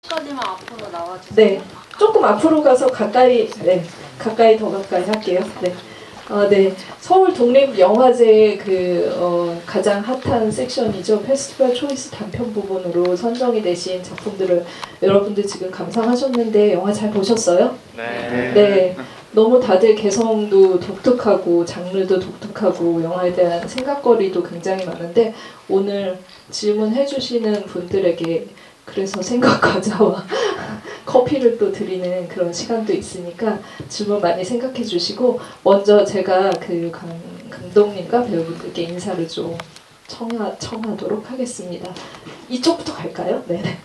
까지만 앞으로 나와주세요. 네, 조금 앞으로 가서 가까이, 네, 가까이 더 가까이 할게요. 네. 네, 서울 독립영화제의 가장 핫한 섹션이죠. 페스티벌 초이스 단편 부분으로 선정이 되신 작품들을 여러분들 지금 감상하셨는데 영화 잘 보셨어요? 네. 네, 너무 다들 개성도 독특하고 장르도 독특하고 영화에 대한 생각거리도 굉장히 많은데 오늘 질문해 주시는 분들에게 그래서 생각 과자와 커피를 또 드리는 그런 시간도 있으니까 질문 많이 생각해 주시고 먼저 제가 그 감독님과 배우분들께 인사를 좀 청하도록 하겠습니다. 이쪽부터 갈까요? 네. 네,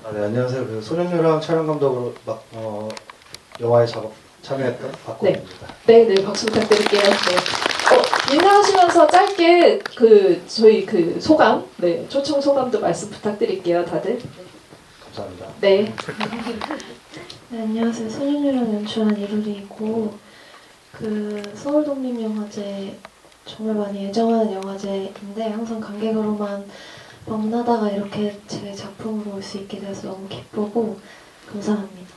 안녕하세요. 그 소년유랑 촬영 감독으로 영화에 참여했던 박건입니다. 네, 박수 부탁드릴게요. 네. 인사하시면서 짧게 저희 소감, 네, 초청 소감도 말씀 부탁드릴게요, 다들. 감사합니다. 네. 네, 안녕하세요. 소년유랑 연출한 이루리이고 서울독립영화제 정말 많이 애정하는 영화제인데 항상 관객으로만 방문하다가 이렇게 제 작품으로 올 수 있게 돼서 너무 기쁘고 감사합니다.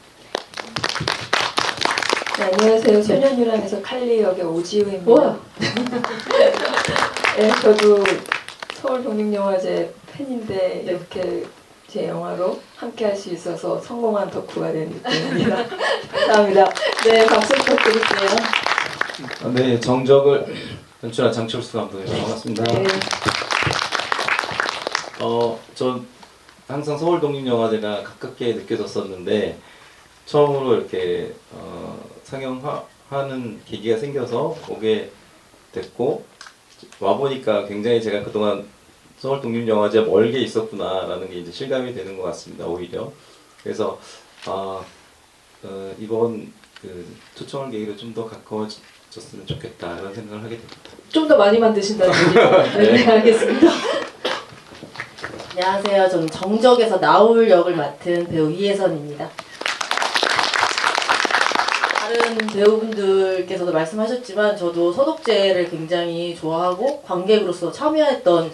네, 안녕하세요. 소년유랑에서 칼리 역의 오지우입니다. 우와. 네, 저도 서울독립영화제 팬인데 이렇게 제 영화로 함께 할 수 있어서 성공한 덕후가 된 느낌입니다. 감사합니다. 네, 박수 부탁드릴게요. 네, 정적을 연출한 장철수 감독입니다. 반갑습니다. 네. 전 항상 서울독립영화제가 가깝게 느껴졌었는데 처음으로 이렇게 상영하는 계기가 생겨서 오게 됐고 와보니까 굉장히 제가 그동안 서울독립영화제 멀게 있었구나라는 게 이제 실감이 되는 것 같습니다. 오히려 그래서 이번 초청을 계기로 좀 더 가까워졌으면 좋겠다 이런 생각을 하게 됩니다. 좀 더 많이 만드신다는 얘기죠? 네, 알겠습니다. 안녕하세요. 저는 정적에서 나올 역을 맡은 배우 이혜선입니다. 다른 배우분들께서도 말씀하셨지만 저도 서독제를 굉장히 좋아하고 관객으로서 참여했던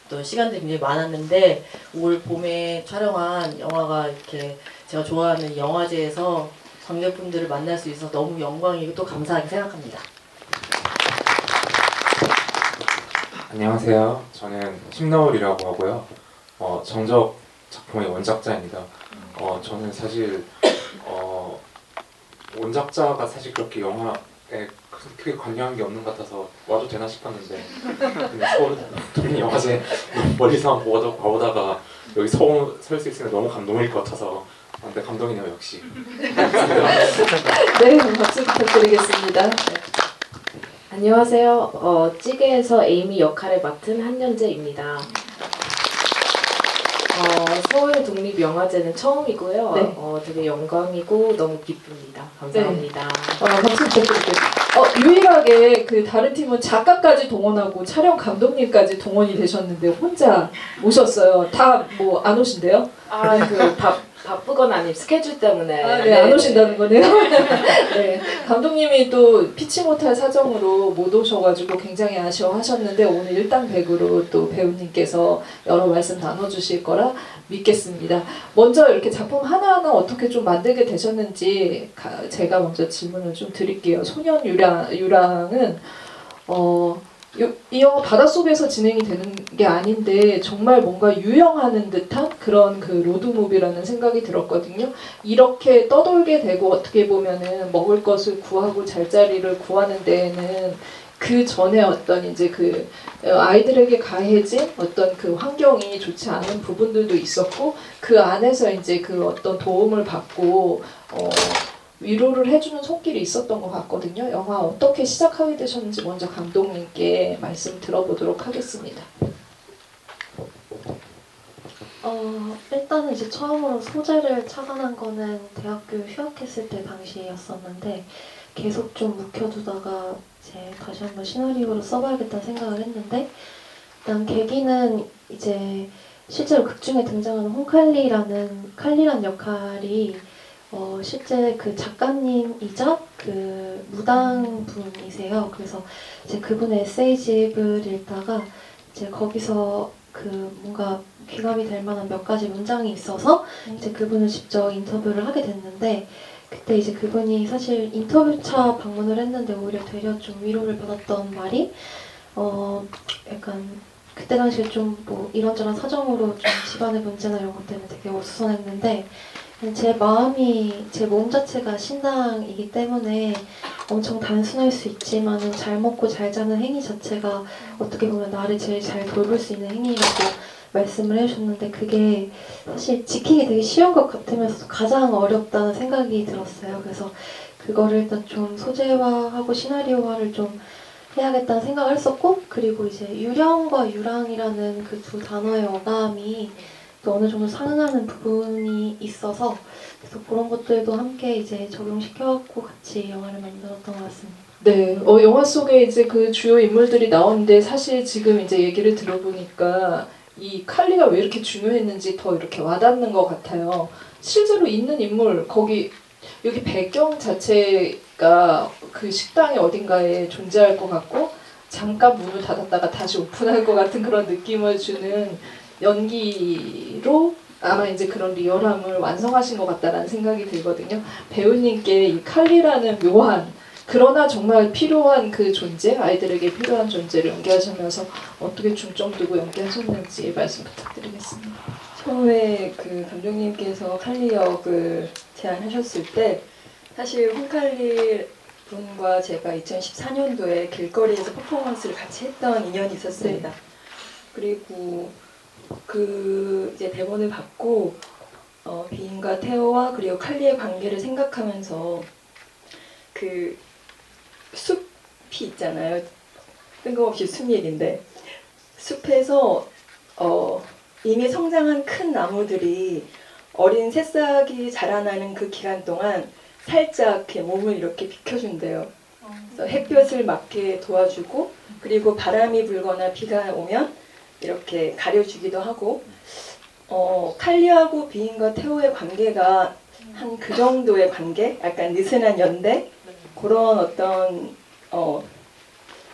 또 시간들이 굉장히 많았는데 올 봄에 촬영한 영화가 이렇게 제가 좋아하는 영화제에서 관객분들을 만날 수 있어서 너무 영광이고 또 감사하게 생각합니다. 안녕하세요. 저는 심너울이라고 하고요. 정적 작품의 원작자입니다. 저는 사실 원작자가 사실 그렇게 영화에 크게 관여한 게 없는 것 같아서 와도 되나 싶었는데 근데 서울독립영화제 멀리서 보다가 여기 설 수 있으면 너무 감동일 것 같아서 근데 감동이네요 역시. 네, 박수 부탁드리겠습니다. 네. 안녕하세요. 찌개에서 에이미 역할을 맡은 한연재입니다. 서울 독립영화제는 처음이고요. 네. 되게 영광이고 너무 기쁩니다. 감사합니다. 박수 부탁드릴게요. 유일하게 다른 팀은 작가까지 동원하고 촬영 감독님까지 동원이 되셨는데 혼자 오셨어요. 다 뭐 안 오신대요? 바쁘거나 아니면 스케줄 때문에. 네, 안 오신다는 거네요. 네, 감독님이 또 피치 못할 사정으로 못 오셔가지고 굉장히 아쉬워하셨는데 오늘 일당백으로 또 배우님께서 여러 말씀 나눠주실 거라 믿겠습니다. 먼저 이렇게 작품 하나하나 어떻게 좀 만들게 되셨는지 제가 먼저 질문을 좀 드릴게요. 소년유랑은 이 영화 바닷속에서 진행이 되는 게 아닌데 정말 뭔가 유영하는 듯한 그런 로드무비라는 생각이 들었거든요. 이렇게 떠돌게 되고 어떻게 보면은 먹을 것을 구하고 잘자리를 구하는 데에는 그 전에 어떤 이제 아이들에게 가해진 어떤 환경이 좋지 않은 부분들도 있었고 그 안에서 이제 어떤 도움을 받고 위로를 해주는 손길이 있었던 것 같거든요. 영화 어떻게 시작하게 되셨는지 먼저 감독님께 말씀 들어보도록 하겠습니다. 일단은 이제 처음으로 소재를 착안한 거는 대학교 휴학했을 때 당시였었는데 계속 좀 묵혀두다가 이제 다시 한번 시나리오로 써봐야겠다는 생각을 했는데 일단 계기는 이제 실제로 극중에 등장하는 칼리란 역할이 실제 그 작가님이자 그 무당분이세요. 그래서 이제 그분의 에세이집을 읽다가 이제 거기서 그 뭔가 귀감이 될 만한 몇 가지 문장이 있어서 이제 그분을 직접 인터뷰를 하게 됐는데, 그때 이제 그분이 사실 인터뷰차 방문을 했는데 오히려 되려 좀 위로를 받았던 말이 약간 그때 당시에 좀 뭐 이런저런 사정으로 좀 집안의 문제나 이런 것 때문에 되게 어수선했는데, 제 마음이, 제 몸 자체가 신당이기 때문에 엄청 단순할 수 있지만은 잘 먹고 잘 자는 행위 자체가 어떻게 보면 나를 제일 잘 돌볼 수 있는 행위라고 말씀을 해주셨는데, 그게 사실 지키기 되게 쉬운 것 같으면서도 가장 어렵다는 생각이 들었어요. 그래서 그거를 일단 좀 소재화하고 시나리오화를 좀 해야겠다는 생각을 했었고, 그리고 이제 유령과 유랑이라는 그 두 단어의 어감이 또 어느 정도 상응하는 부분이 있어서, 그래서 그런 것들도 함께 이제 적용시켜갖고 같이 영화를 만들었던 것 같습니다. 네, 영화 속에 이제 그 주요 인물들이 나오는데, 사실 지금 이제 얘기를 들어보니까 이 칼리가 왜 이렇게 중요했는지 더 이렇게 와닿는 것 같아요. 실제로 있는 인물, 여기 배경 자체가 그 식당이 어딘가에 존재할 것 같고, 잠깐 문을 닫았다가 다시 오픈할 것 같은 그런 느낌을 주는 연기로 아마 이제 그런 리얼함을 완성하신 것 같다라는 생각이 들거든요. 배우님께 이 칼리라는 묘한, 그러나 정말 필요한 그 존재, 아이들에게 필요한 존재를 연기하시면서 어떻게 중점 두고 연기하셨는지 말씀 부탁드리겠습니다. 처음에 그 감독님께서 칼리 역을 제안하셨을 때 사실 홍칼리 분과 제가 2014년도에 길거리에서 퍼포먼스를 같이 했던 인연이 있었습니다. 그리고 그 이제 대본을 받고 비인과 테오와 그리고 칼리의 관계를 생각하면서 그 숲이 있잖아요. 뜬금없이 숲 얘기인데, 숲에서 이미 성장한 큰 나무들이 어린 새싹이 자라나는 그 기간 동안 살짝 이렇게 몸을 이렇게 비켜준대요. 그래서 햇볕을 맞게 도와주고, 그리고 바람이 불거나 비가 오면 이렇게 가려주기도 하고, 칼리하고 비인과 테오의 관계가 한 그 정도의 관계? 약간 느슨한 연대? 그런 어떤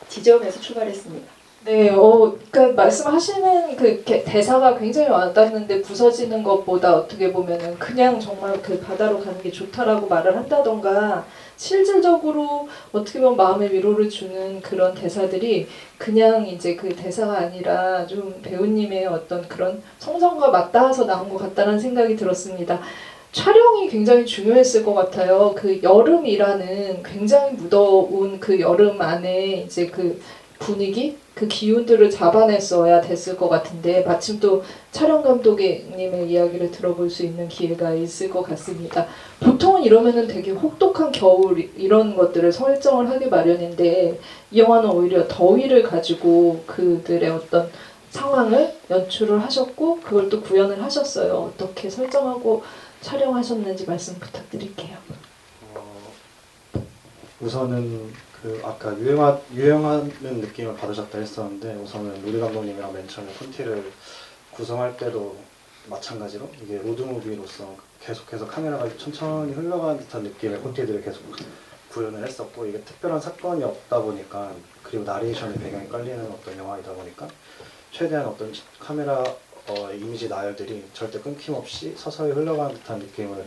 지점에서 출발했습니다. 네, 그러니까 말씀하시는 그 대사가 굉장히 와닿는데, 부서지는 것보다 어떻게 보면은 그냥 정말 그 바다로 가는 게 좋다라고 말을 한다던가, 실질적으로 어떻게 보면 마음의 위로를 주는 그런 대사들이 그냥 이제 그 대사가 아니라 좀 배우님의 어떤 그런 성정과 맞닿아서 나온 것 같다는 생각이 들었습니다. 촬영이 굉장히 중요했을 것 같아요. 그 여름이라는 굉장히 무더운 그 여름 안에 이제 그 분위기, 그 기운들을 잡아냈어야 됐을 것 같은데, 마침 또 촬영 감독님의 이야기를 들어볼 수 있는 기회가 있을 것 같습니다. 보통은 이러면은 되게 혹독한 겨울 이런 것들을 설정을 하기 마련인데, 이 영화는 오히려 더위를 가지고 그들의 어떤 상황을 연출을 하셨고, 그걸 또 구현을 하셨어요. 어떻게 설정하고 촬영하셨는지 말씀 부탁드릴게요. 우선은 그 아까 유행하는 느낌을 받으셨다 했었는데, 우선은 로리 감독님이랑 맨 처음에 콘티를 구성할 때도 마찬가지로 이게 로드무비로서 계속해서 카메라가 천천히 흘러가는 듯한 느낌의 콘티들을 계속 구현을 했었고, 이게 특별한 사건이 없다 보니까, 그리고 나레이션의 배경이 깔리는 어떤 영화이다 보니까 최대한 어떤 카메라 이미지 나열들이 절대 끊김없이 서서히 흘러가는 듯한 느낌을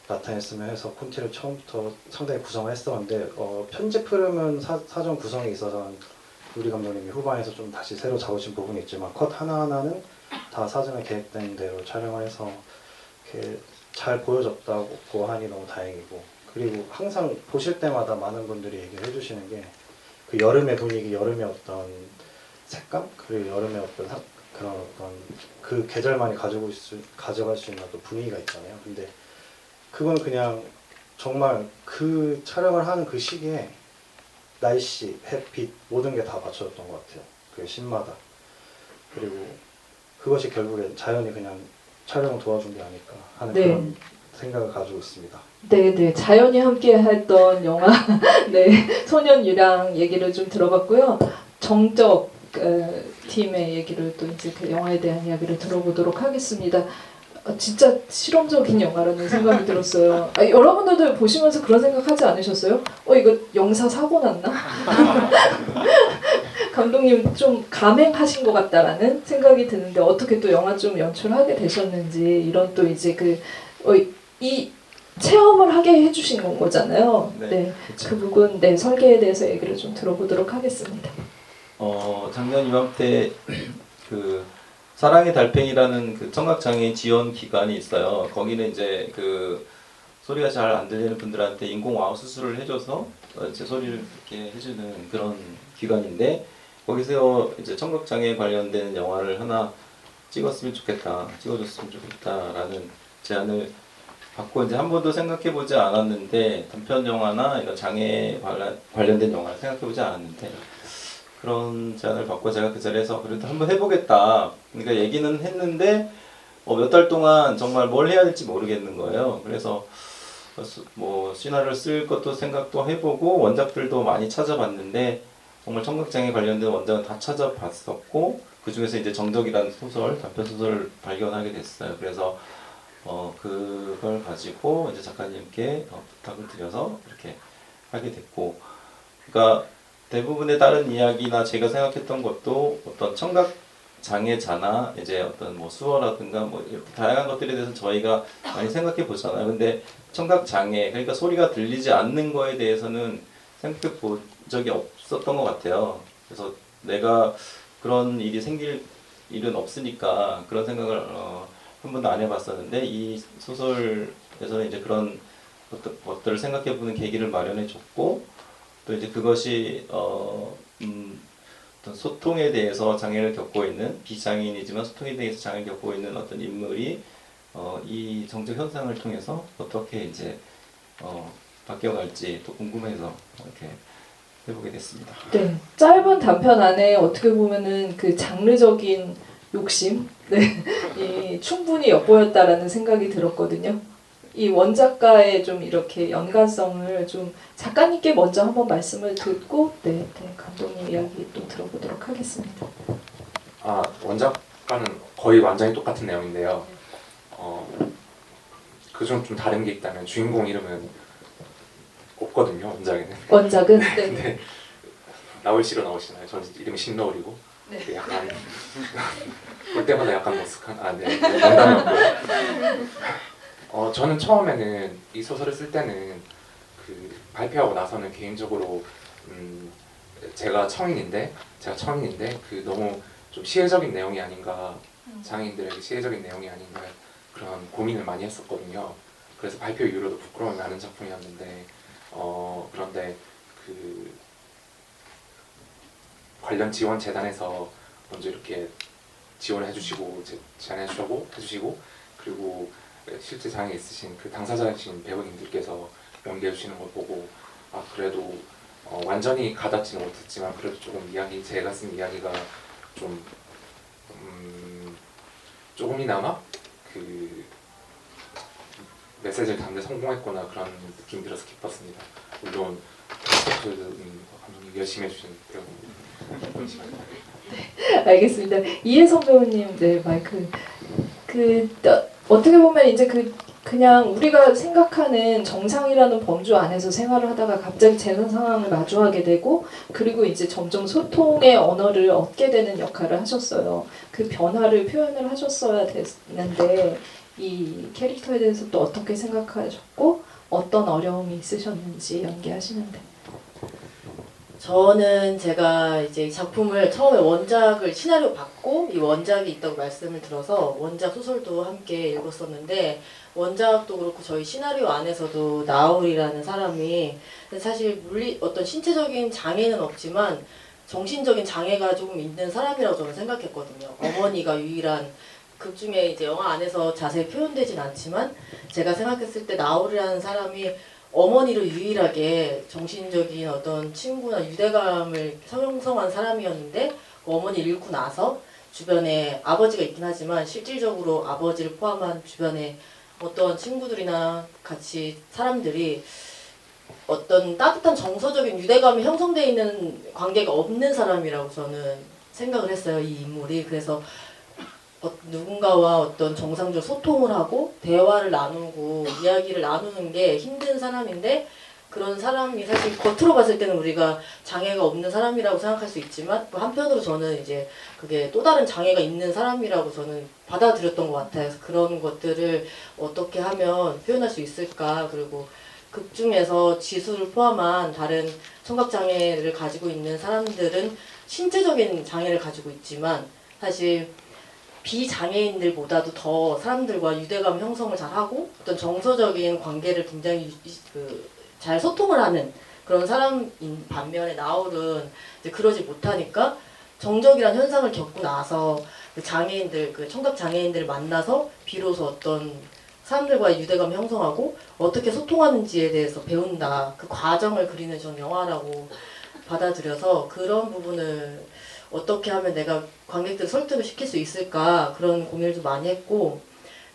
나타냈으면 해서 콘티를 처음부터 상당히 구성을 했었는데, 편집 흐름은 사전 구성에 있어서는 우리 감독님이 후반에서 좀 다시 새로 잡으신 부분이 있지만, 컷 하나하나는 다 사전에 계획된 대로 촬영을 해서 이렇게 잘 보여졌다고 하니 너무 다행이고, 그리고 항상 보실 때마다 많은 분들이 얘기를 해주시는 게 그 여름의 분위기, 여름의 어떤 색감, 그리고 여름의 어떤 그런 어떤 그 계절만이 가져갈 수 있는 어떤 분위기가 있잖아요. 근데 그건 그냥 정말 그 촬영을 하는 그 시기에 날씨, 햇빛 모든 게 다 맞춰졌던 것 같아요. 그 씬마다. 그리고 그것이 결국엔 자연이 그냥 촬영을 도와준 게 아닐까 하는 네. 그런 생각을 가지고 있습니다. 네, 자연이 함께 했던 영화, 네, 소년 유랑 얘기를 좀 들어봤고요. 정적 팀의 얘기를 또 이제 그 영화에 대한 이야기를 들어보도록 하겠습니다. 진짜 실험적인 영화라는 생각이 들었어요. 여러분들도 보시면서 그런 생각하지 않으셨어요? 이거 영사 사고 났나? 감독님 좀 감행하신 것 같다라는 생각이 드는데 어떻게 또 영화 좀 연출하게 되셨는지 이런 또 이제 이 체험을 하게 해주신 건 거잖아요. 네, 그 부분 설계에 대해서 얘기를 좀 들어보도록 하겠습니다. 작년 이맘때 그 사랑의 달팽이라는 그 청각장애인 지원 기관이 있어요. 거기는 이제 그 소리가 잘 안 들리는 분들한테 인공 와우 수술을 해줘서 이제 소리를 듣게 해주는 그런 기관인데 거기서 이제 청각장애 관련된 영화를 하나 찍었으면 좋겠다, 찍어줬으면 좋겠다라는 제안을 받고 이제 한 번도 생각해보지 않았는데 단편 영화나 이런 장애 관련된 영화를 생각해보지 않았는데 그런 제안을 받고 제가 그 자리에서 그래도 한번 해보겠다. 그러니까 얘기는 했는데 몇 달 동안 정말 뭘 해야 될지 모르겠는 거예요. 그래서 뭐 시나리오를 쓸 것도 생각도 해보고 원작들도 많이 찾아봤는데 정말 청각장애 관련된 원작은 다 찾아봤었고 그 중에서 이제 정적이라는 소설, 단편 소설을 발견하게 됐어요. 그래서 그걸 가지고 이제 작가님께 부탁을 드려서 이렇게 하게 됐고, 그러니까 대부분의 다른 이야기나 제가 생각했던 것도 어떤 청각 장애자나 이제 어떤 뭐 수어라든가 뭐 이렇게 다양한 것들에 대해서 저희가 많이 생각해 보잖아요. 근데 청각 장애, 그러니까 소리가 들리지 않는 거에 대해서는 생각해 본 적이 없었던 것 같아요. 그래서 내가 그런 일이 생길 일은 없으니까 그런 생각을 한 번도 안 해봤었는데 이 소설에서는 이제 그런 것들을 생각해 보는 계기를 마련해 줬고 또 이제 그것이 어떤 소통에 대해서 장애를 겪고 있는 비장애인이지만 소통에 대해서 장애를 겪고 있는 어떤 인물이 이 정적 현상을 통해서 어떻게 이제 바뀌어갈지 또 궁금해서 이렇게 해보게 됐습니다. 네, 짧은 단편 안에 어떻게 보면은 그 장르적인 욕심, 이 충분히 엿보였다라는 생각이 들었거든요. 이 원작가의 좀 이렇게 연관성을 좀 작가님께 먼저 한번 말씀을 듣고 감독님 이야기 또 들어보도록 하겠습니다. 원작과는 거의 완전히 똑같은 내용인데요. 그중 좀 다른 게 있다면 주인공 이름은 없거든요. 원작은. 네. 나올시로 나오시나요? 저는 이름이 신너울이고 네. 약간 볼 때마다 약간 머쓱한 농담이었고요. 저는 처음에는 이 소설을 쓸 때는 그 발표하고 나서는 개인적으로 제가 청인인데 그 너무 좀 시혜적인 내용이 아닌가, 장애인들에게 시혜적인 내용이 아닌가 그런 고민을 많이 했었거든요. 그래서 발표 이후로도 부끄러움이 많은 작품이었는데 그런데 그 관련 지원 재단에서 먼저 이렇게 지원을 해주시고 제안해 주시고 그리고 실제 장애 있으신 그 당사자이신 배우님들께서 연기해 주시는 걸 보고 그래도 완전히 가닿지는 못했지만 그래도 조금 제가 쓴 이야기가 좀 조금이나마 그 메시지를 담는 데 성공했구나 그런 느낌이 들어서 기뻤습니다. 물론 감독님 열심히 해주신 배우님 알겠습니다. 이혜성 배우님, 마이크. 어떻게 보면 이제 그냥 우리가 생각하는 정상이라는 범주 안에서 생활을 하다가 갑자기 재난 상황을 마주하게 되고 그리고 이제 점점 소통의 언어를 얻게 되는 역할을 하셨어요. 그 변화를 표현을 하셨어야 됐는데 이 캐릭터에 대해서 또 어떻게 생각하셨고 어떤 어려움이 있으셨는지 연기하시는데. 저는 제가 이제 이 작품을 처음에 원작을 시나리오 받고 이 원작이 있다고 말씀을 들어서 원작 소설도 함께 읽었었는데 원작도 그렇고 저희 시나리오 안에서도 나울이라는 사람이 사실 어떤 신체적인 장애는 없지만 정신적인 장애가 조금 있는 사람이라고 저는 생각했거든요. 어머니가 유일한 극 중에 이제 영화 안에서 자세히 표현되진 않지만 제가 생각했을 때 나울이라는 사람이 어머니로 유일하게 정신적인 어떤 친구나 유대감을 형성한 사람이었는데 그 어머니를 잃고 나서 주변에 아버지가 있긴 하지만 실질적으로 아버지를 포함한 주변에 어떤 친구들이나 같이 사람들이 어떤 따뜻한 정서적인 유대감이 형성되어 있는 관계가 없는 사람이라고 저는 생각을 했어요. 이 인물이. 그래서 누군가와 어떤 정상적 소통을 하고 대화를 나누고 이야기를 나누는 게 힘든 사람인데 그런 사람이 사실 겉으로 봤을 때는 우리가 장애가 없는 사람이라고 생각할 수 있지만 또 한편으로 저는 이제 그게 또 다른 장애가 있는 사람이라고 저는 받아들였던 것 같아요. 그래서 그런 것들을 어떻게 하면 표현할 수 있을까. 그리고 극 중에서 지수를 포함한 다른 청각장애를 가지고 있는 사람들은 신체적인 장애를 가지고 있지만 사실 비장애인들보다도 더 사람들과 유대감 형성을 잘하고 어떤 정서적인 관계를 굉장히 잘 소통을 하는 그런 사람인 반면에 나홀은 이제 그러지 못하니까 정적이란 현상을 겪고 나서 그 장애인들, 그 청각 장애인들을 만나서 비로소 어떤 사람들과의 유대감 형성하고 어떻게 소통하는지에 대해서 배운다. 그 과정을 그리는 전 영화라고 받아들여서 그런 부분을 어떻게 하면 내가 관객들을 설득을 시킬 수 있을까 그런 고민을 좀 많이 했고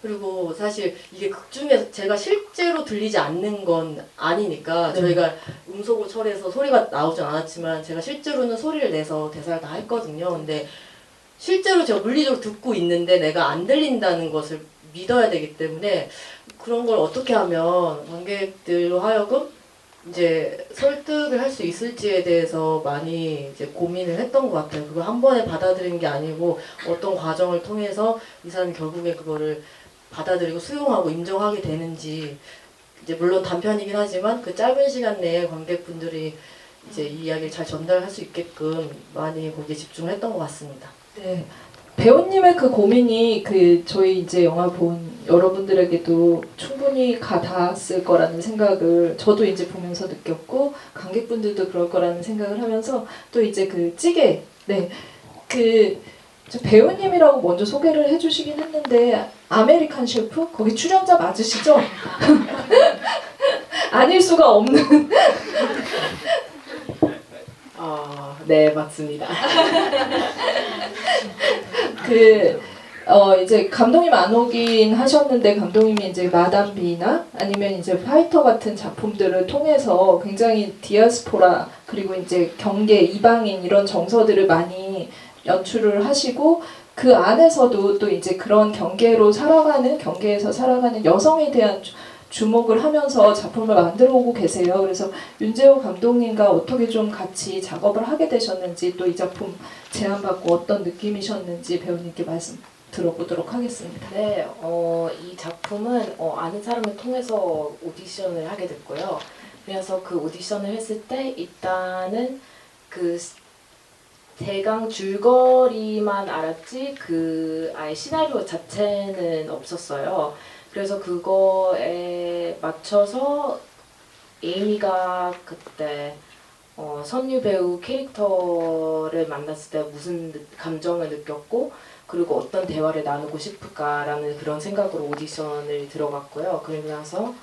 그리고 사실 이게 극 중에서 제가 실제로 들리지 않는 건 아니니까 저희가 음소거 처리해서 소리가 나오진 않았지만 제가 실제로는 소리를 내서 대사를 다 했거든요. 근데 실제로 제가 물리적으로 듣고 있는데 내가 안 들린다는 것을 믿어야 되기 때문에 그런 걸 어떻게 하면 관객들로 하여금 이제 설득을 할 수 있을지에 대해서 많이 이제 고민을 했던 것 같아요. 그걸 한 번에 받아들인 게 아니고 어떤 과정을 통해서 이 사람이 결국에 그거를 받아들이고 수용하고 인정하게 되는지 이제 물론 단편이긴 하지만 그 짧은 시간 내에 관객분들이 이제 이 이야기를 잘 전달할 수 있게끔 많이 거기에 집중했던 것 같습니다. 네. 배우님의 그 고민이 그 저희 이제 영화 본 여러분들에게도 충분히 닿았을 거라는 생각을 저도 이제 보면서 느꼈고 관객분들도 그럴 거라는 생각을 하면서 또 이제 그 찌개 저 배우님이라고 먼저 소개를 해주시긴 했는데 아메리칸 셰프 거기 출연자 맞으시죠? 아닐 수가 없는 네, 맞습니다. 이제 감독님 안 오긴 하셨는데 감독님이 이제 마담 비나 아니면 이제 파이터 같은 작품들을 통해서 굉장히 디아스포라 그리고 이제 경계 이방인 이런 정서들을 많이 연출을 하시고 그 안에서도 또 이제 그런 경계에서 살아가는 여성에 대한 주목을 하면서 작품을 만들어 오고 계세요. 그래서 윤재호 감독님과 어떻게 좀 같이 작업을 하게 되셨는지 또 이 작품 제안받고 어떤 느낌이셨는지 배우님께 말씀 들어보도록 하겠습니다. 네, 이 작품은 아는 사람을 통해서 오디션을 하게 됐고요. 그래서 그 오디션을 했을 때 일단은 그 대강 줄거리만 알았지 그 아예 시나리오 자체는 없었어요. 그래서 그거에 맞춰서 에이미가 그때 선유 배우 캐릭터를 만났을 때 무슨 감정을 느꼈고 그리고 어떤 대화를 나누고 싶을까라는 그런 생각으로 오디션을 들어갔고요. 그러고 나서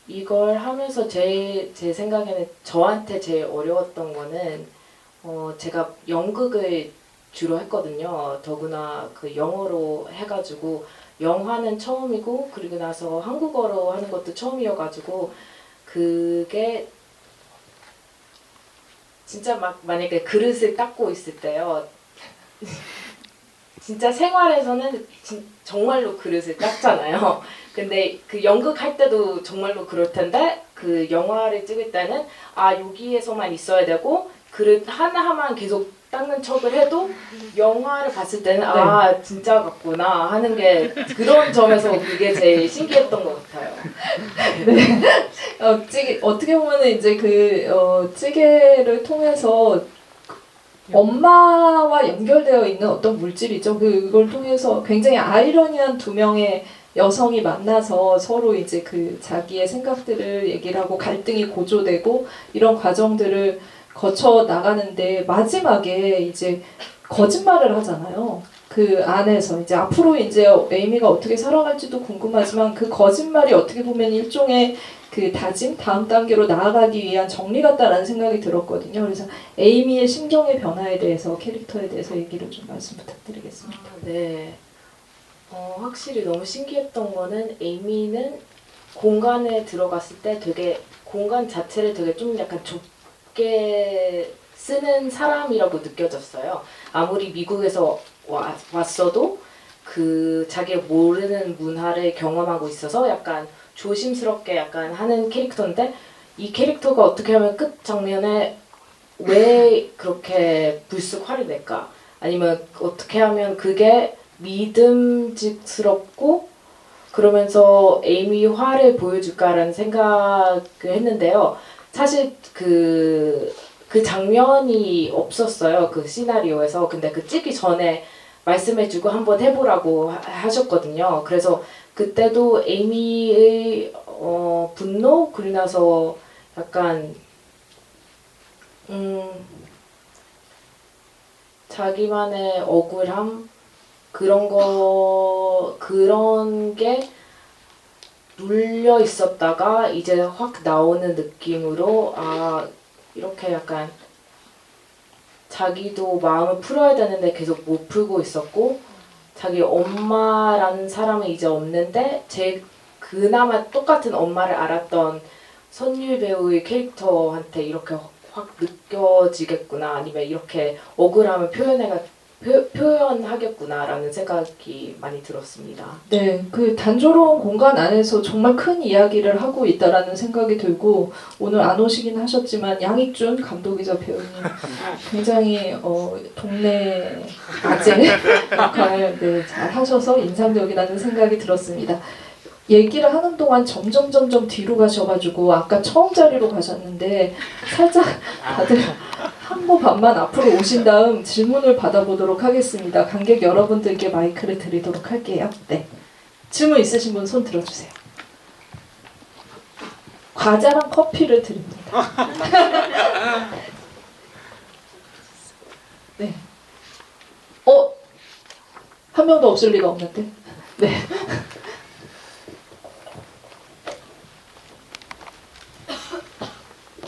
이걸 하면서 제 생각에는 저한테 제일 어려웠던 거는 제가 연극을 주로 했거든요. 더구나 그 영어로 해가지고 영화는 처음이고 그리고 나서 한국어로 하는 것도 처음이어가지고 그게 진짜 막 만약에 그릇을 닦고 있을 때요. 진짜 생활에서는 정말로 그릇을 닦잖아요. 근데 그 연극 할 때도 정말로 그럴 텐데 그 영화를 찍을 때는 여기에서만 있어야 되고 그릇 하나하나만 계속 닦는 척을 해도 영화를 봤을 때는 진짜 같구나 하는 게 그런 점에서 그게 제일 신기했던 것 같아요. 네. 찌개 어떻게 보면은 이제 찌개를 통해서 엄마와 연결되어 있는 어떤 물질이죠. 그걸 통해서 굉장히 아이러니한 두 명의 여성이 만나서 서로 이제 그 자기의 생각들을 얘기를 하고 갈등이 고조되고 이런 과정들을 거쳐 나가는데 마지막에 이제 거짓말을 하잖아요. 그 안에서 이제 앞으로 이제 에이미가 어떻게 살아갈지도 궁금하지만 그 거짓말이 어떻게 보면 일종의 그 다짐, 다음 단계로 나아가기 위한 정리 같다라는 생각이 들었거든요. 그래서 에이미의 심경의 변화에 대해서 캐릭터에 대해서 얘기를 좀 말씀 부탁드리겠습니다. 네. 확실히 너무 신기했던 거는 에이미는 공간에 들어갔을 때 되게 공간 자체를 되게 좀 약간 좁게 쓰는 사람이라고 느껴졌어요. 아무리 미국에서 왔어도 그 자기가 모르는 문화를 경험하고 있어서 약간 조심스럽게 약간 하는 캐릭터인데 이 캐릭터가 어떻게 하면 끝 장면에 왜 그렇게 불쑥 화를 낼까? 아니면 어떻게 하면 그게 믿음직스럽고 그러면서 에이미 화를 보여줄까라는 생각을 했는데요. 사실 그 장면이 없었어요. 그 시나리오에서. 근데 그 찍기 전에 말씀해주고 한번 해보라고 하셨거든요. 그래서 그때도 에이미의 분노 그리고 나서 약간 자기만의 억울함 그런 게 눌려 있었다가 이제 확 나오는 느낌으로 아 이렇게 약간 자기도 마음을 풀어야 되는데 계속 못 풀고 있었고 자기 엄마라는 사람은 이제 없는데 그나마 똑같은 엄마를 알았던 선율 배우의 캐릭터한테 이렇게 확 느껴지겠구나 아니면 이렇게 억울함을 표현하겠구나라는 생각이 많이 들었습니다. 네, 그 단조로운 공간 안에서 정말 큰 이야기를 하고 있다라는 생각이 들고 오늘 안 오시긴 하셨지만 양익준 감독이자 배우님 굉장히 동네 아재 역할 잘 하셔서 인상적이라는 생각이 들었습니다. 얘기를 하는 동안 점점 뒤로 가셔가지고 아까 처음 자리로 가셨는데 살짝 다들 한보 반만 앞으로 오신 다음 질문을 받아보도록 하겠습니다. 관객 여러분들께 마이크를 드리도록 할게요. 네, 질문 있으신 분 손 들어주세요. 과자랑 커피를 드립니다. 네. 한 명도 없을 리가 없는데. 네.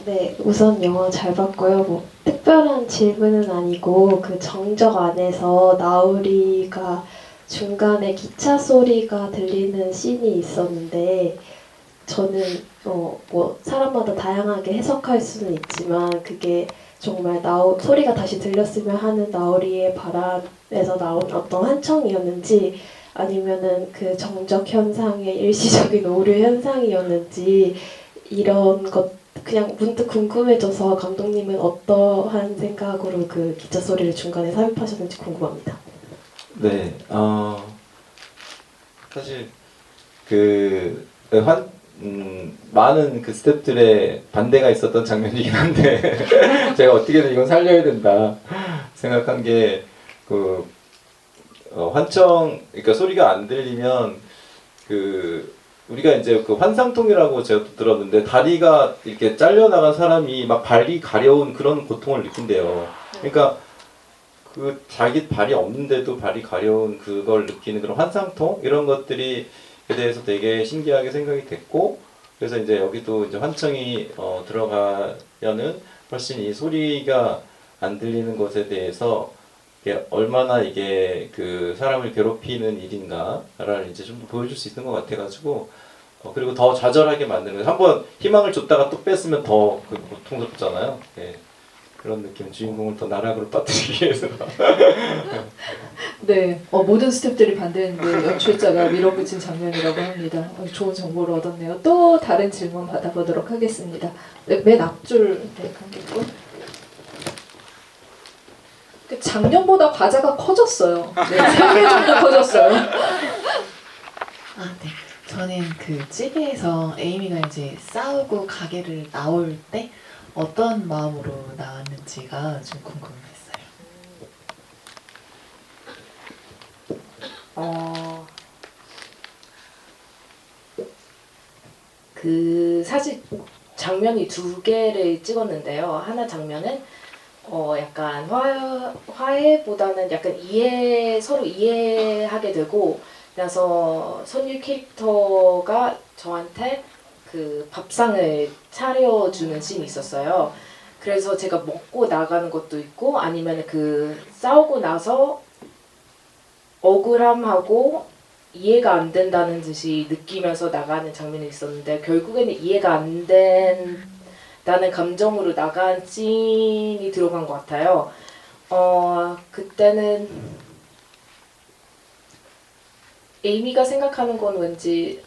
네, 우선 영화 잘 봤고요. 뭐 특별한 질문은 아니고 그 정적 안에서 나우리가 중간에 기차 소리가 들리는 씬이 있었는데 저는 뭐 사람마다 다양하게 해석할 수는 있지만 그게 정말 소리가 다시 들렸으면 하는 나우리의 바람에서 나온 어떤 환청이었는지 아니면은 그 정적 현상의 일시적인 오류 현상이었는지 이런 것 그냥 문득 궁금해져서 감독님은 어떠한 생각으로 그 기차 소리를 중간에 삽입하셨는지 궁금합니다. 네, 사실 많은 그 스태프들의 반대가 있었던 장면이긴 한데 제가 어떻게든 이건 살려야 된다 생각한 게 그러니까 소리가 안 들리면 우리가 이제 그 환상통이라고 제가 또 들었는데 다리가 이렇게 잘려나간 사람이 막 발이 가려운 그런 고통을 느낀대요. 그러니까 그 자기 발이 없는데도 발이 가려운 그걸 느끼는 그런 환상통 이런 것들이 에 대해서 되게 신기하게 생각이 됐고 그래서 이제 여기도 이제 환청이 들어가면은 훨씬 이 소리가 안 들리는 것에 대해서 얼마나 이게 그 사람을 괴롭히는 일인가를 이제 좀 더 보여줄 수 있는 것 같아가지고 그리고 더 좌절하게 만드는 거예요. 한번 희망을 줬다가 또 뺐으면 더 고통스럽잖아요. 예. 그런 느낌, 주인공을 더 나락으로 빠뜨리기 위해서. 네, 모든 스태프들이 반대했는데 연출자가 밀어붙인 장면이라고 합니다. 좋은 정보를 얻었네요. 또 다른 질문 받아보도록 하겠습니다. 네, 맨 앞줄 관객분. 작년보다 과자가 커졌어요. 네, 3배 정도 커졌어요. 네. 저는 그 찌개에서 에이미가 이제 싸우고 가게를 나올 때 어떤 마음으로 나왔는지가 좀 궁금했어요. 사실 장면이 2개를 찍었는데요. 하나 장면은 약간 화해보다는 약간 서로 이해하게 되고 그래서 선율 캐릭터가 저한테 그 밥상을 차려주는 씬이 있었어요. 그래서 제가 먹고 나가는 것도 있고 아니면 그 싸우고 나서 억울함하고 이해가 안 된다는 듯이 느끼면서 나가는 장면이 있었는데 결국에는 이해가 안 된다는 감정으로 나간 씬이 들어간 것 같아요. 그때는 에이미가 생각하는 건 왠지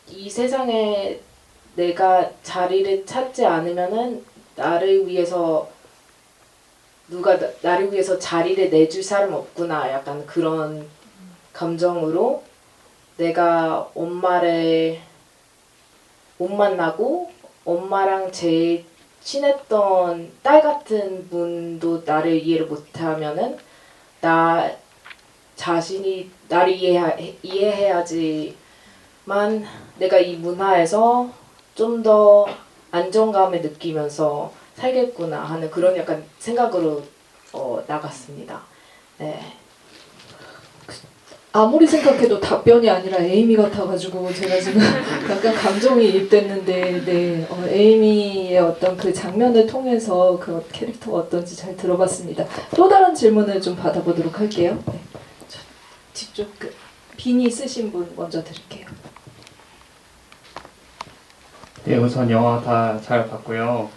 이 세상에 내가 자리를 찾지 않으면은 나를 위해서 누가 나를 위해서 자리를 내줄 사람 없구나, 약간 그런 감정으로 내가 엄마를 못 만나고 엄마랑 제일 친했던 딸 같은 분도 나를 이해를 못하면은 나 자신이 나를 이해해야지만 내가 이 문화에서 좀 더 안정감을 느끼면서 살겠구나 하는 그런 약간 생각으로 나갔습니다. 네. 아무리 생각해도 답변이 아니라 에이미 같아가지고 제가 지금 약간 감정이 입됐는데, 네, 에이미의 어떤 그 장면을 통해서 그 캐릭터가 어떤지 잘 들어봤습니다. 또 다른 질문을 좀 받아보도록 할게요. 네. 직접 비니 쓰신 분 먼저 드릴게요. 네, 우선 영화 다 잘 봤고요.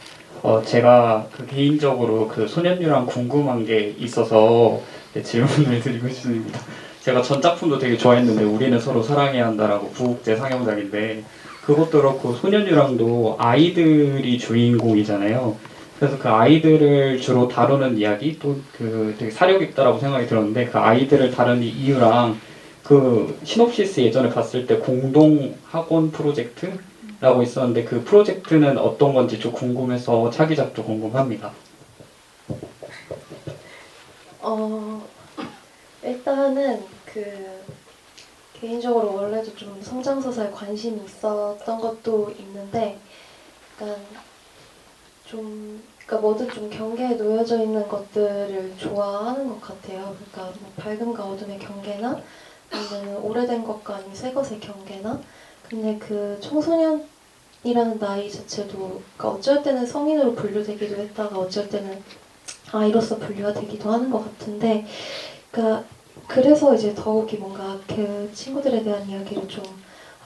제가 개인적으로 소년류랑 궁금한 게 있어서 질문을 드리고 싶습니다. 제가 전 작품도 되게 좋아했는데 우리는 서로 사랑해야 한다라고 부국제 상영작인데 그것도 그렇고 소년류랑도 아이들이 주인공이잖아요. 그래서 그 아이들을 주로 다루는 이야기 또 되게 사려 깊다라고 생각이 들었는데 그 아이들을 다루는 이유랑 시놉시스 예전에 봤을 때 공동 학원 프로젝트라고 있었는데 그 프로젝트는 어떤 건지 좀 궁금해서 차기작도 궁금합니다. 일단은 개인적으로 원래도 좀 성장소설에 관심이 있었던 것도 있는데, 약간 그러니까 뭐든 좀 경계에 놓여져 있는 것들을 좋아하는 것 같아요. 그러니까 뭐 밝음과 어둠의 경계나 아니면 오래된 것과 아니면 새 것의 경계나. 근데 그 청소년이라는 나이 자체도 그러니까 어쩔 때는 성인으로 분류되기도 했다가 어쩔 때는 아이로서 분류가 되기도 하는 것 같은데, 그러니까 그래서 이제 더욱이 뭔가 그 친구들에 대한 이야기를 좀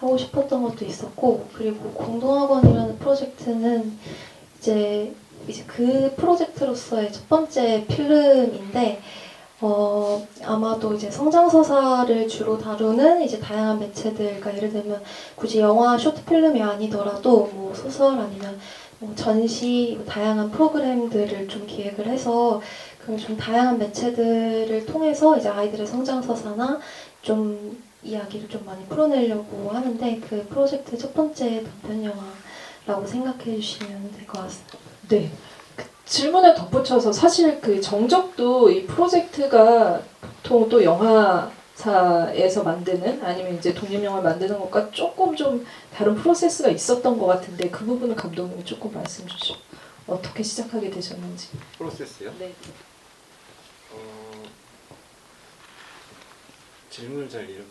하고 싶었던 것도 있었고, 그리고 공동학원이라는 프로젝트는 이제 그 프로젝트로서의 첫 번째 필름인데, 아마도 이제 성장서사를 주로 다루는 이제 다양한 매체들, 그러니까 예를 들면 굳이 영화 쇼트 필름이 아니더라도 뭐 소설 아니면 뭐 전시, 다양한 프로그램들을 좀 기획을 해서 좀 다양한 매체들을 통해서 이제 아이들의 성장서사나 좀 이야기를 좀 많이 풀어내려고 하는데, 그 프로젝트 첫 번째 단편 영화라고 생각해 주시면 될 것 같습니다. 네. 질문에 덧붙여서 사실 그 정적도 이 프로젝트가 보통 또 영화사에서 만드는 아니면 이제 독립영화를 만드는 것과 조금 좀 다른 프로세스가 있었던 것 같은데 그 부분은 감독님이 조금 말씀 주시죠. 어떻게 시작하게 되셨는지. 프로세스요? 네. 질문을 잘 이해를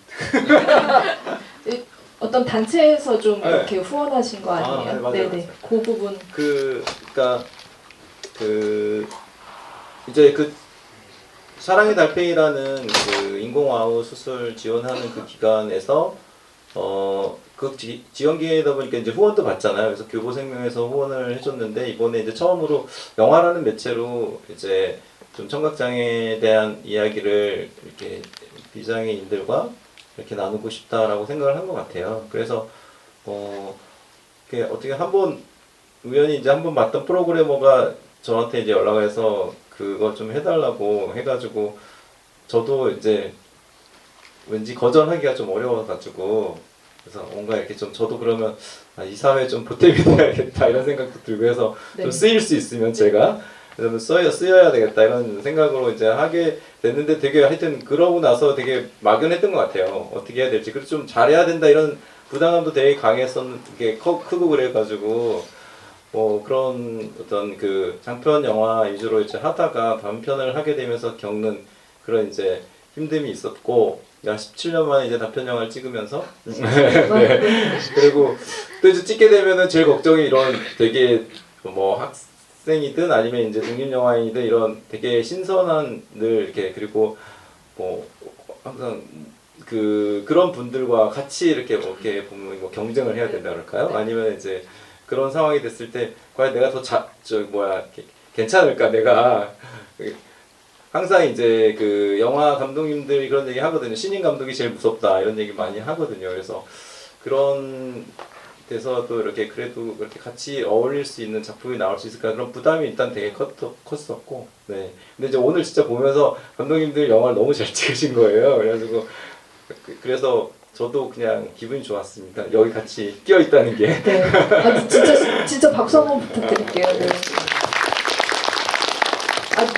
어떤 단체에서 좀 네. 이렇게 후원하신 거 아니에요? 네, 맞아요, 네네. 맞아요. 그 부분. 그러니까 이제 사랑의 달팽이라는 인공와우 수술 지원하는 그 기관에서 지원 기회다 보니까 이제 후원도 받잖아요. 그래서 교보생명에서 후원을 해줬는데 이번에 이제 처음으로 영화라는 매체로 이제 좀 청각장애에 대한 이야기를 이렇게 비장애인들과 이렇게 나누고 싶다라고 생각을 한 것 같아요. 그래서 어떻게 우연히 이제 한번 봤던 프로그래머가 저한테 이제 연락을 해서 그거 좀 해달라고 해가지고 저도 이제 왠지 거절하기가 좀 어려워가지고 그래서 뭔가 이렇게 좀 저도 그러면 이 사회에 좀 보탬이 돼야겠다 이런 생각도 들고 해서 네. 좀 쓰일 수 있으면 제가 그러면 쓰여야 되겠다 이런 생각으로 이제 하게 됐는데 되게 하여튼 그러고 나서 되게 막연했던 것 같아요. 어떻게 해야 될지. 그래서 좀 잘해야 된다 이런 부담감도 되게 강했었는데 크고 그래가지고 그런 어떤 장편 영화 위주로 이제 하다가 단편을 하게 되면서 겪는 그런 이제 힘듦이 있었고, 17년 만에 이제 단편 영화를 찍으면서 네. 그리고 또 이제 찍게 되면은 제일 걱정이 이런 되게 학생이든 아니면 이제 독립 영화인이든 이런 되게 신선한 늘 이렇게 그리고 항상 그런 분들과 같이 이렇게 보면 경쟁을 해야 된다 그럴까요? 아니면 이제 그런 상황이 됐을 때 과연 내가 괜찮을까 내가 항상 이제 그 영화 감독님들이 그런 얘기 하거든요. 신인 감독이 제일 무섭다 이런 얘기 많이 하거든요. 그래서 그런 데서도 이렇게 그래도 이렇게 같이 어울릴 수 있는 작품이 나올 수 있을까 그런 부담이 일단 되게 컸었고, 네. 근데 이제 오늘 진짜 보면서 감독님들 영화를 너무 잘 찍으신 거예요. 그래가지고 그래서 저도 그냥 기분이 좋았습니다. 여기 같이 끼어 있다는 게. 네. 진짜 박수 한번 부탁드릴게요. 네.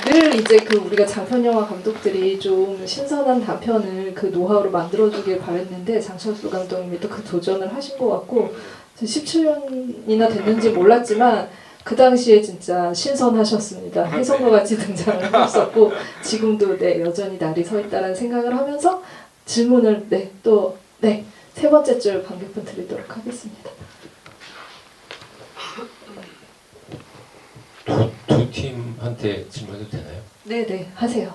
늘 이제 그 우리가 장편 영화 감독들이 좀 신선한 단편을 그 노하우로 만들어주길 바랬는데 장철수 감독님이 또 그 도전을 하신 것 같고 17년이나 됐는지 몰랐지만 그 당시에 진짜 신선하셨습니다. 혜성과 같이 등장을 하셨고 지금도 네 여전히 날이 서 있다는 생각을 하면서 질문을 세 번째 줄 관객분 드리도록 하겠습니다. 두 팀한테 질문해도 되나요? 네네 하세요.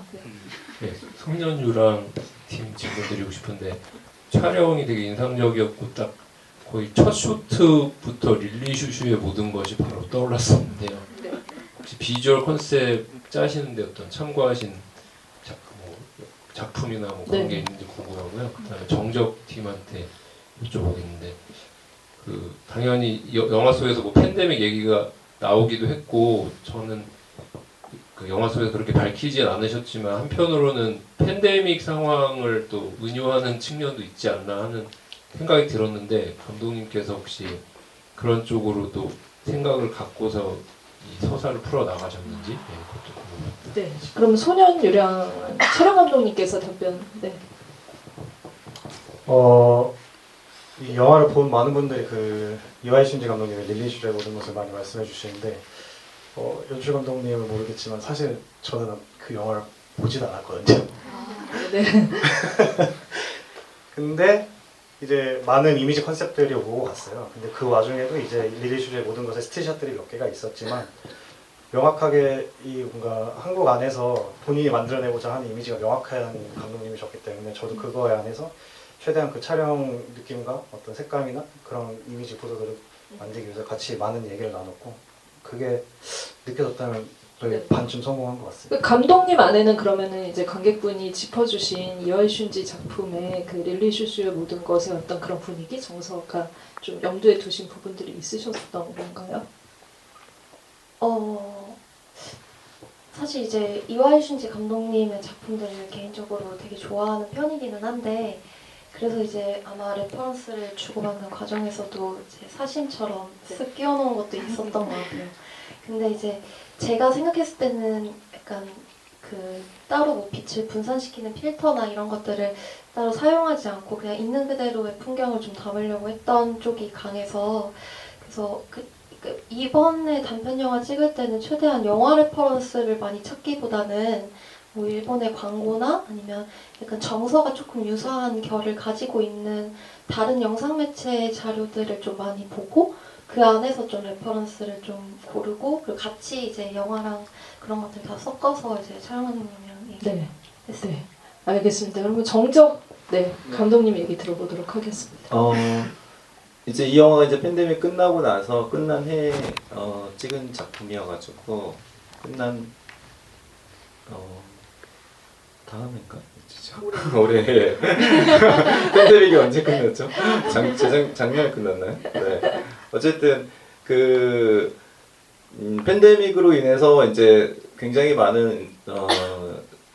네, 송년유랑 팀 질문 드리고 싶은데 촬영이 되게 인상적이었고 딱 거의 첫 쇼트부터 릴리 슈슈의 모든 것이 바로 떠올랐었는데요. 네. 혹시 비주얼 컨셉 짜시는데 어떤 참고하신 작품이나 뭐 그런 네. 게 있는지 궁금하고요. 그다음에 정적 팀한테 여쭤보겠는데 그 당연히 영화 속에서 뭐 팬데믹 얘기가 나오기도 했고 저는 그 영화 속에서 그렇게 밝히진 않으셨지만 한편으로는 팬데믹 상황을 또 은유하는 측면도 있지 않나 하는 생각이 들었는데 감독님께서 혹시 그런 쪽으로도 생각을 갖고서 이 서사를 풀어 나가셨는지 그것도 궁금합니다. 네. 그럼 소년 유령 촬영 감독님께서 답변. 네. 이 영화를 본 많은 분들이 그 이와이 슌지 감독님의 릴리 슈즈의 모든 것을 많이 말씀해 주시는데 연출 감독님은 모르겠지만 사실 저는 그 영화를 보진 않았거든요. 네. 근데 이제 많은 이미지 컨셉들이 오고 갔어요. 근데 그 와중에도 이제 릴리 슈즈의 모든 것에 스틸샷들이 몇 개가 있었지만 명확하게 이 뭔가 한국 안에서 본인이 만들어내고자 하는 이미지가 명확한 감독님이셨기 때문에 저도 그거에 안에서 최대한 그 촬영 느낌과 어떤 색감이나 그런 이미지 구도들을 만들기 위해서 같이 많은 얘기를 나눴고 그게 느껴졌다면 거의 반쯤 성공한 것 같습니다. 그 감독님 안에는 그러면은 이제 관객분이 짚어주신 이와이 슌지 작품의 그 릴리 슈슈의 모든 것의 어떤 그런 분위기, 정서가 좀 염두에 두신 부분들이 있으셨던 건가요? 사실 이제 이와이 슌지 감독님의 작품들을 개인적으로 되게 좋아하는 편이기는 한데 그래서 이제 아마 레퍼런스를 주고받는 과정에서도 이제 사진처럼 쓱 끼워놓은 것도 있었던 것 같아요. 근데 이제 제가 생각했을 때는 약간 그 따로 뭐 빛을 분산시키는 필터나 이런 것들을 따로 사용하지 않고 그냥 있는 그대로의 풍경을 좀 담으려고 했던 쪽이 강해서 그래서 이번에 단편 영화 찍을 때는 최대한 영화 레퍼런스를 많이 찾기보다는 뭐 일본의 광고나 아니면 약간 정서가 조금 유사한 결을 가지고 있는 다른 영상 매체의 자료들을 좀 많이 보고 그 안에서 좀 레퍼런스를 좀 고르고 그리고 같이 이제 영화랑 그런 것들 다 섞어서 이제 촬영 감독님이랑 얘기했어요. 네. 알겠습니다. 그러면 정적 감독님 얘기 들어보도록 하겠습니다. 이제 이 영화가 이제 팬데믹 끝나고 나서 끝난 해에 찍은 작품이어가지고 끝난 다음인가? 올해 팬데믹이 언제 끝났죠? 작년에 끝났나요? 네. 어쨌든 그 팬데믹으로 인해서 이제 굉장히 많은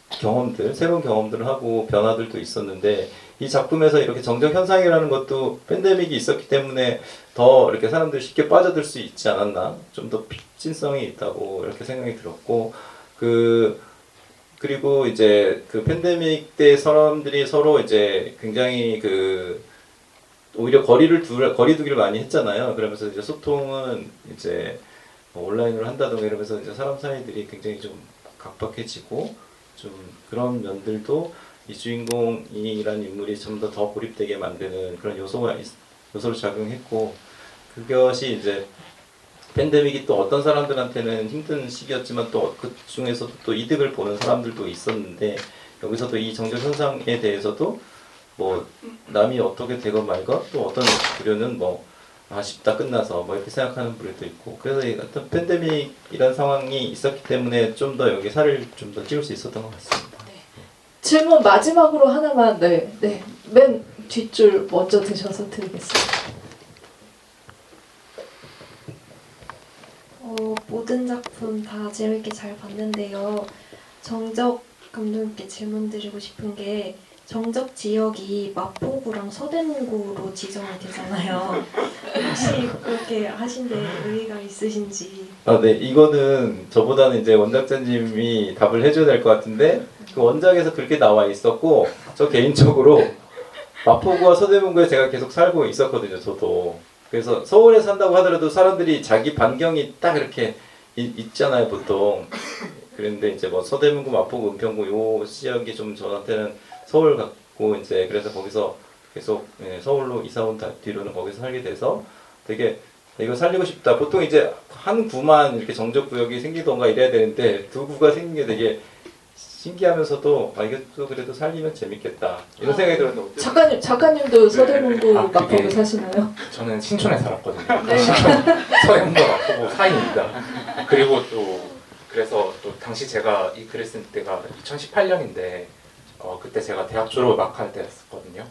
경험들, 새로운 경험들을 하고 변화들도 있었는데 이 작품에서 이렇게 정적 현상이라는 것도 팬데믹이 있었기 때문에 더 이렇게 사람들이 쉽게 빠져들 수 있지 않았나? 좀 더 픽진성이 있다고 이렇게 생각이 들었고 그리고 이제 그 팬데믹 때 사람들이 서로 이제 굉장히 오히려 거리두기를 많이 했잖아요. 그러면서 이제 소통은 이제 온라인으로 한다던가 이러면서 이제 사람 사이들이 굉장히 좀 각박해지고 좀 그런 면들도 이 주인공이라는 인물이 좀 더 고립되게 만드는 그런 요소로 작용했고 그것이 이제 팬데믹이 또 어떤 사람들한테는 힘든 시기였지만 또 그 중에서도 또 이득을 보는 사람들도 있었는데 여기서도 이 정적 현상에 대해서도 뭐 남이 어떻게 되건 말건 또 어떤 부류는 뭐 아쉽다 끝나서 뭐 이렇게 생각하는 분들도 있고 그래서 이 어떤 팬데믹이라는 상황이 있었기 때문에 좀 더 여기 살을 좀 더 찍을 수 있었던 것 같습니다. 질문 마지막으로 하나만 맨 뒷줄 먼저 드셔서 드리겠습니다. 모든 작품 다 재밌게 잘 봤는데요. 정적 감독님께 질문 드리고 싶은 게 정적 지역이 마포구랑 서대문구로 지정이 되잖아요. 혹시 그렇게 하신 데 의의가 있으신지. 아, 네. 이거는 저보다는 이제 원작자님이 답을 해줘야 될 것 같은데 그 원작에서 그렇게 나와 있었고 저 개인적으로 마포구와 서대문구에 제가 계속 살고 있었거든요. 저도. 그래서 서울에 산다고 하더라도 사람들이 자기 반경이 딱 이렇게 있잖아요, 보통. 그런데 이제 뭐 서대문구, 마포구, 은평구 요 지역이 좀 저한테는 서울 같고 이제 그래서 거기서 계속 서울로 이사 온 뒤로는 거기서 살게 돼서 되게 이거 살리고 싶다. 보통 이제 한 구만 이렇게 정적구역이 생기던가 이래야 되는데 두 구가 생긴 게 되게 신기하면서도 아 이것도 그래도 살리면 재밌겠다 이런 생각이 들었는데 작가님도 서대문구 아, 그게- 마포구 사시나요? 저는 신촌에 살았거든요. 신촌 서대문과 마포구 사이입니다. 그리고 또 그래서 또 당시 제가 이 글을 쓴 때가 2018년인데 그때 제가 대학 졸업을 막 할 때였거든요.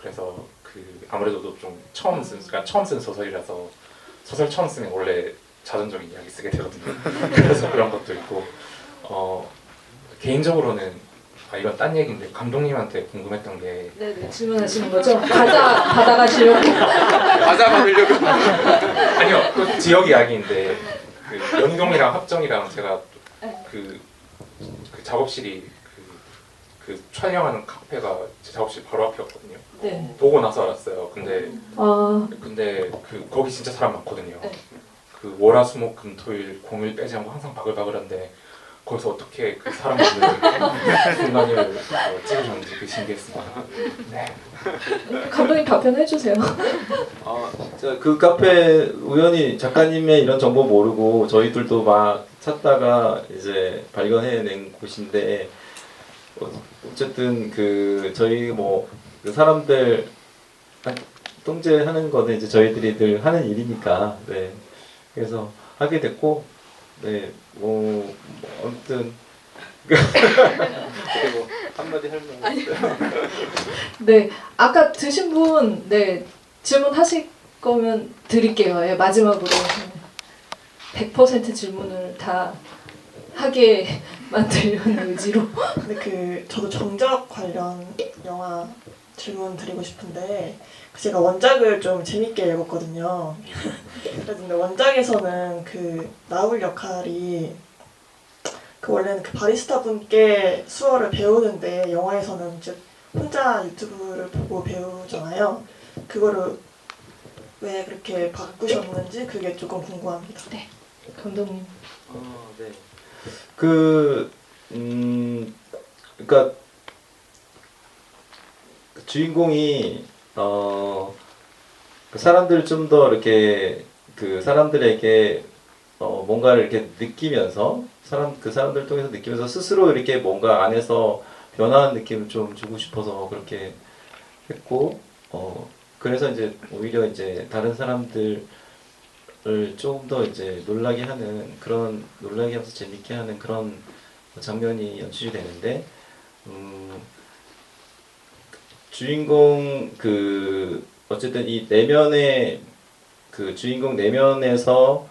그래서 그 아무래도 좀 처음 쓴 소설이라서 소설 처음 쓰면 원래 자전적인 이야기 쓰게 되거든요. 그래서 그런 것도 있고 개인적으로는 이건 딴 얘기인데 감독님한테 궁금했던 게 네네 질문하시는 거죠? 과자 받아가시려고. 과자 받으려고 아니요 또 지역 이야기인데 그 연동이랑 합정이랑 제가 그 작업실이 그 촬영하는 카페가 제 작업실 바로 앞이었거든요. 네. 보고 나서 알았어요. 근데 아, 그 거기 진짜 사람 많거든요. 네. 그 월화수목금토일 공휴일 빼지 않고 항상 바글바글한데 거기서 어떻게 그 사람 많은 순간을 찍으셨는지 그 신기했습니다. 네. 감독님 답변해 주세요. 그 카페 우연히 작가님의 이런 정보 모르고 저희들도 막 찾다가 이제 발견해낸 곳인데 어쨌든 그 저희 그 사람들 통제하는 거는 이제 저희들이 늘 하는 일이니까 네 그래서 하게 됐고 네 아무튼 그리고 한마디 할 말 있어요. 네, 아까 드신 분, 질문하실 거면 드릴게요. 예, 마지막으로 100% 질문을 다 하게 만들려는 의지로. 근데 저도 정적 관련 영화 질문 드리고 싶은데 제가 원작을 좀 재밌게 읽었거든요. 근데 원작에서는 나울 역할이 원래는 바리스타 분께 수어를 배우는데 영화에서는 이제 혼자 유튜브를 보고 배우잖아요. 그거를 왜 그렇게 바꾸셨는지 그게 조금 궁금합니다. 네, 감독님. 네. 그러니까 주인공이 그 사람들 좀 더 이렇게 그 사람들에게 뭔가를 이렇게 느끼면서 그 사람들 통해서 느끼면서 스스로 이렇게 뭔가 안에서 변화한 느낌을 좀 주고 싶어서 그렇게 했고 그래서 이제 오히려 이제 다른 사람들을 조금 더 이제 놀라게 하면서 재밌게 하는 그런 장면이 연출이 되는데 주인공 어쨌든 이 내면의 주인공 내면에서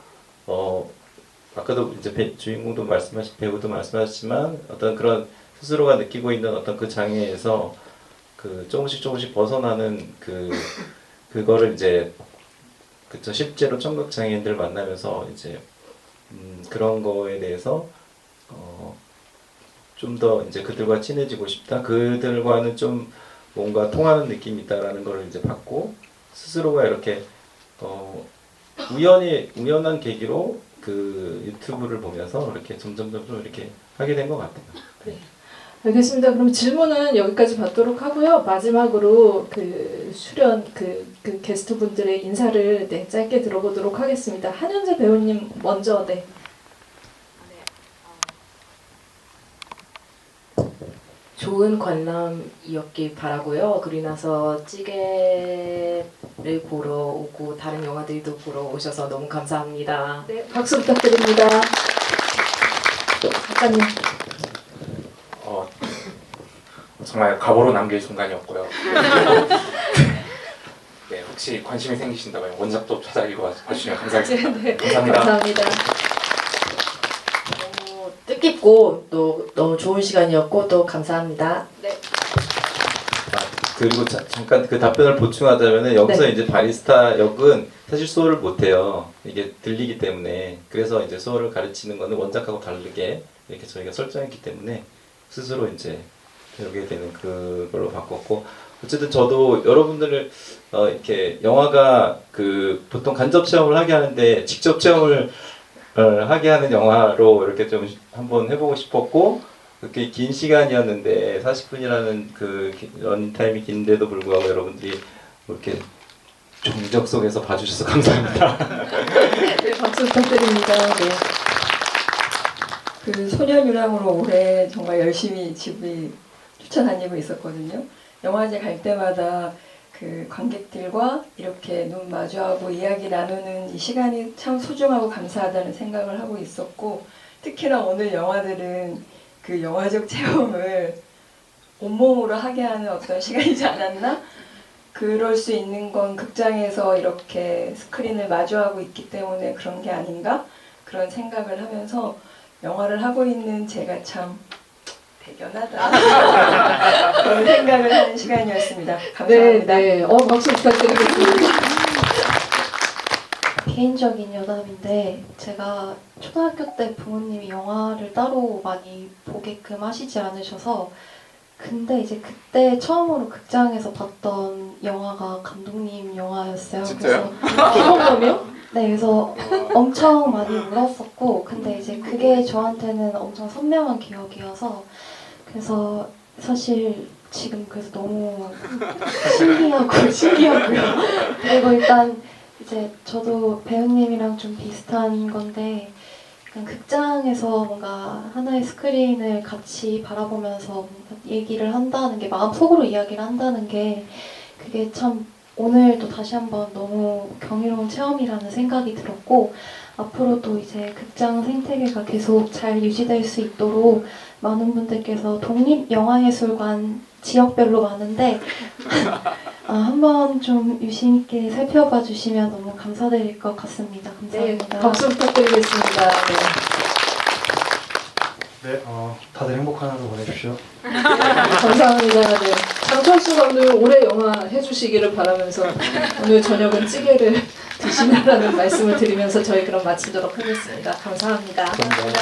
아까도 이제 주인공도 배우도 말씀하셨지만 어떤 그런 스스로가 느끼고 있는 어떤 그 장애에서 조금씩 벗어나는 그거를 이제 실제로 청각 장애인들 만나면서 이제 그런 거에 대해서 좀 더 이제 그들과 친해지고 싶다. 그들과는 좀 뭔가 통하는 느낌이 있다라는 걸 이제 받고 스스로가 이렇게 우연한 계기로 유튜브를 보면서 이렇게 점점 이렇게 하게 된 것 같아요. 네. 알겠습니다. 그럼 질문은 여기까지 받도록 하고요. 마지막으로 수련 게스트 분들의 인사를 짧게 들어보도록 하겠습니다. 한현재 배우님 먼저. 네. 좋은 관람이었길 바라고요. 그리고 나서 찌개를 보러 오고 다른 영화들도 보러 오셔서 너무 감사합니다. 네, 박수 부탁드립니다. 작가님. 정말 가보로 남길 순간이었고요. 네, 혹시 관심이 생기신다면 원작도 찾아 읽어봐주시면 감사하겠습니다. 네, 감사합니다. 감사합니다. 너무 뜻깊고 또 너무 좋은 시간이었고 또 감사합니다. 그리고 잠깐 그 답변을 보충하자면은 여기서 네. 이제 바리스타 역은 사실 수어를 못해요. 이게 들리기 때문에. 그래서 이제 수어를 가르치는 거는 원작하고 다르게 이렇게 저희가 설정했기 때문에 스스로 이제 배우게 되는 그걸로 바꿨고, 어쨌든 저도 여러분들을 이렇게 영화가 그 보통 간접 체험을 하게 하는데 직접 체험을 하게 하는 영화로 이렇게 좀 한번 해보고 싶었고, 그렇게 긴 시간이었는데 40분이라는 그 런타임이 긴데도 불구하고 여러분들이 이렇게 정적 속에서 봐주셔서 감사합니다. 네, 박수 부탁드립니다. 네. 그 소년유랑으로 올해 정말 열심히 집이 쫓아다니고 있었거든요. 영화제 갈 때마다 그 관객들과 이렇게 눈 마주하고 이야기 나누는 이 시간이 참 소중하고 감사하다는 생각을 하고 있었고, 특히나 오늘 영화들은 그 영화적 체험을 온몸으로 하게 하는 어떤 시간이지 않았나? 그럴 수 있는 건 극장에서 이렇게 스크린을 마주하고 있기 때문에 그런 게 아닌가? 그런 생각을 하면서 영화를 하고 있는 제가 참 대견하다 그런 생각을 하는 시간이었습니다. 감사합니다. 네, 박수 부탁드리겠습니다. 개인적인 여담인데 제가 초등학교 때 부모님이 영화를 따로 많이 보게끔 하시지 않으셔서, 근데 이제 그때 처음으로 극장에서 봤던 영화가 감독님 영화였어요. 진짜요? 기억나요? 네, 그래서 엄청 많이 울었었고, 근데 이제 그게 저한테는 엄청 선명한 기억이어서, 그래서 사실 지금 그래서 너무 신기하고요. 그리고 일단 이제 저도 배우님이랑 좀 비슷한 건데, 약간 극장에서 뭔가 하나의 스크린을 같이 바라보면서 뭔가 얘기를 한다는 게, 마음속으로 이야기를 한다는 게, 그게 참 오늘도 다시 한번 너무 경이로운 체험이라는 생각이 들었고, 앞으로도 이제 극장 생태계가 계속 잘 유지될 수 있도록 많은 분들께서 독립영화예술관 지역별로 많은데 한번 좀 유심 있게 살펴봐 주시면 너무 감사드릴 것 같습니다. 감사합니다. 네, 박수 부탁드리겠습니다. 네, 다들 행복한 하루 보내십시오. 감사합니다. 네. 장철수 감독님 올해 영화 해주시기를 바라면서 오늘 저녁은 찌개를 드시느라는 말씀을 드리면서 저희 그럼 마치도록 하겠습니다. 감사합니다. 감사합니다.